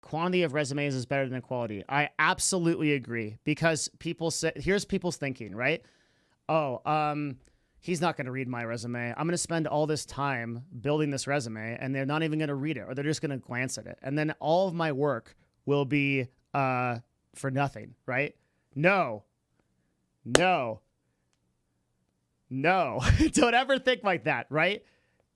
quantity of resumes is better than quality. I absolutely agree, because people say, here's people's thinking, right? Oh, he's not going to read my resume. I'm going to spend all this time building this resume, and they're not even going to read it, or they're just going to glance at it. And then all of my work will be for nothing, right? No. Don't ever think like that, right?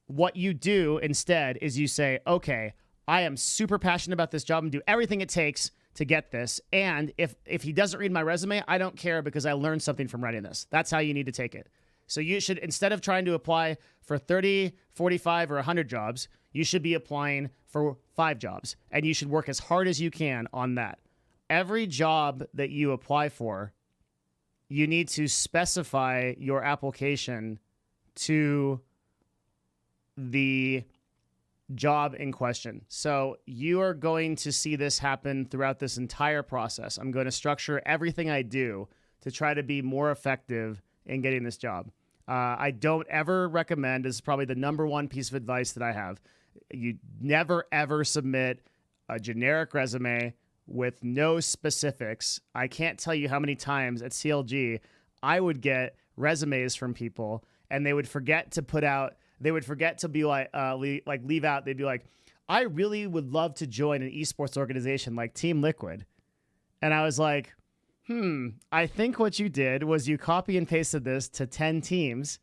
What you do instead is you say, okay, I am super passionate about this job and do everything it takes to get this. And if he doesn't read my resume, I don't care, because I learned something from writing this. That's how you need to take it. So you should, instead of trying to apply for 30, 45, or 100 jobs, you should be applying for 5 jobs. And you should work as hard as you can on that. Every job that you apply for, you need to specify your application to the job in question. So you are going to see this happen throughout this entire process. I'm going to structure everything I do to try to be more effective in getting this job. I don't ever recommend, this is probably the #1 piece of advice that I have, you never ever submit a generic resume with no specifics. I can't tell you how many times at CLG I would get resumes from people, and they would forget to put out, they would forget to be like leave out, they'd be like, I really would love to join an esports organization like Team Liquid. And I was like, I think what you did was you copy and pasted this to 10 teams,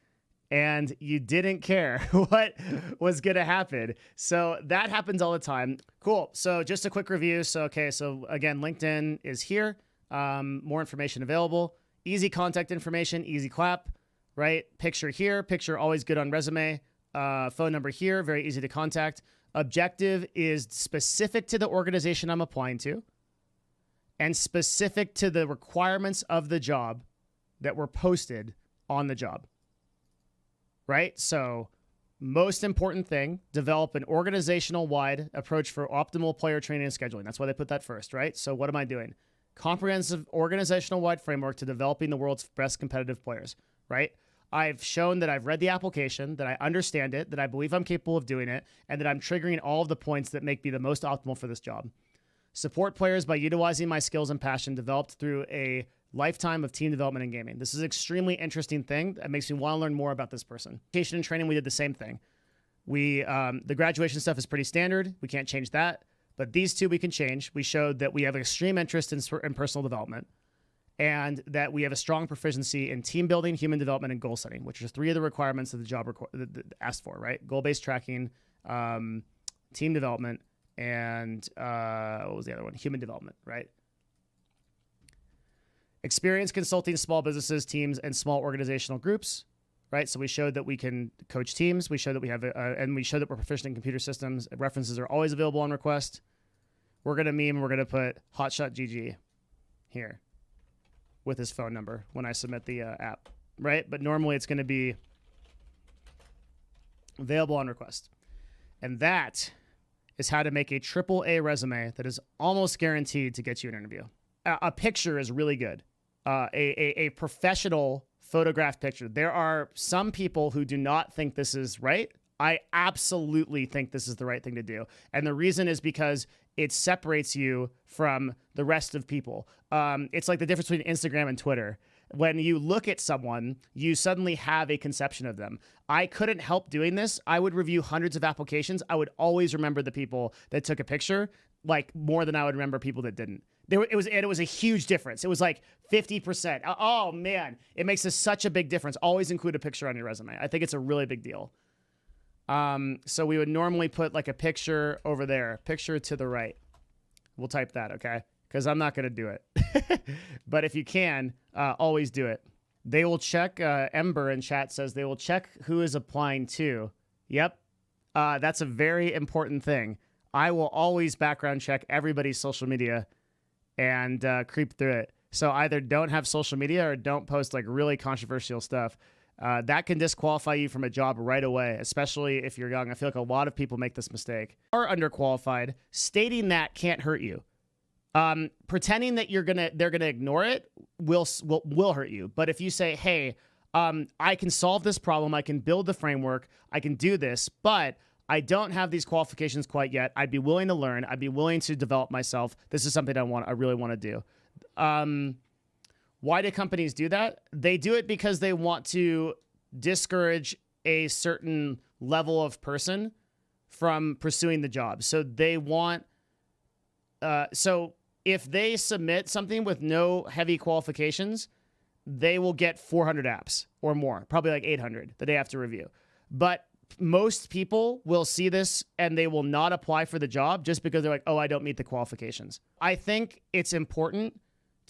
and you didn't care what was going to happen. So that happens all the time. Cool. So just a quick review. So, okay. So again, LinkedIn is here. More information available. Easy contact information, easy clap, right? Picture here. Picture always good on resume. Phone number here. Very easy to contact. Objective is specific to the organization I'm applying to, and specific to the requirements of the job that were posted on the job, right? So most important thing, develop an organizational-wide approach for optimal player training and scheduling. That's why they put that first, right? So what am I doing? Comprehensive organizational-wide framework to developing the world's best competitive players, right? I've shown that I've read the application, that I understand it, that I believe I'm capable of doing it, and that I'm triggering all of the points that make me the most optimal for this job. Support players by utilizing my skills and passion developed through a lifetime of team development and gaming. This is an extremely interesting thing that makes me want to learn more about this person. Education and training, we did the same thing. The graduation stuff is pretty standard. We can't change that. But these two we can change. We showed that we have extreme interest in personal development, and that we have a strong proficiency in team building, human development, and goal setting, which are 3 of the requirements that the job asked for, right? Goal-based tracking, team development, and what was the other one? Human development, right? Experience consulting small businesses, teams, and small organizational groups, right? So we showed that we can coach teams. We showed that we have, and we showed that we're proficient in computer systems. References are always available on request. We're going to meme, we're going to put Hotshot GG here with his phone number when I submit the app, right? But normally it's going to be available on request. And that is how to make a AAA resume that is almost guaranteed to get you an interview. A picture is really good. A professional photographed picture. There are some people who do not think this is right. I absolutely think this is the right thing to do. And the reason is because it separates you from the rest of people. It's like the difference between Instagram and Twitter. When you look at someone, you suddenly have a conception of them. I couldn't help doing this. I would review hundreds of applications. I would always remember the people that took a picture, like more than I would remember people that didn't. It was a huge difference. It was like 50%. Oh man, it makes such a big difference. Always include a picture on your resume. I think it's a really big deal. So we would normally put like a picture over there, picture to the right. We'll type that, okay? Because I'm not going to do it. But if you can, always do it. They will check, Ember in chat says they will check who is applying to. Yep. That's a very important thing. I will always background check everybody's social media and creep through it. So either don't have social media or don't post like really controversial stuff. That can disqualify you from a job right away, especially if you're young. I feel like a lot of people make this mistake. Are underqualified. Stating that can't hurt you. Pretending that they're gonna ignore it will hurt you. But if you say, hey, I can solve this problem, I can build the framework, I can do this, but I don't have these qualifications quite yet. I'd be willing to learn. I'd be willing to develop myself. This is something I really want to do. Why do companies do that? They do it because they want to discourage a certain level of person from pursuing the job. So they want, so if they submit something with no heavy qualifications, they will get 400 apps or more, probably like 800 that they have to review. But most people will see this and they will not apply for the job just because they're like, oh, I don't meet the qualifications. I think it's important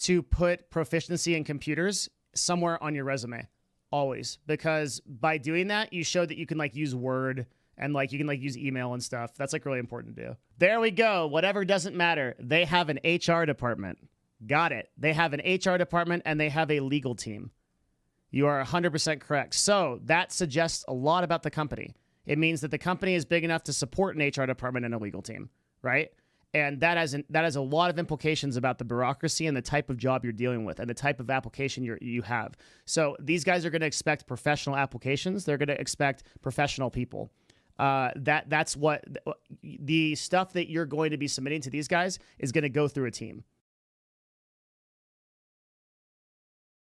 to put proficiency in computers somewhere on your resume, always, because by doing that, you show that you can like use Word and like you can like use email and stuff. That's like really important to do. There we go. Whatever doesn't matter. They have an HR department. Got it. They have an HR department and they have a legal team. You are 100% correct. So that suggests a lot about the company. It means that the company is big enough to support an HR department and a legal team, right? And that has a lot of implications about the bureaucracy and the type of job you're dealing with and the type of application you have. So these guys are going to expect professional applications. They're going to expect professional people. That's what the stuff that you're going to be submitting to these guys is going to go through a team.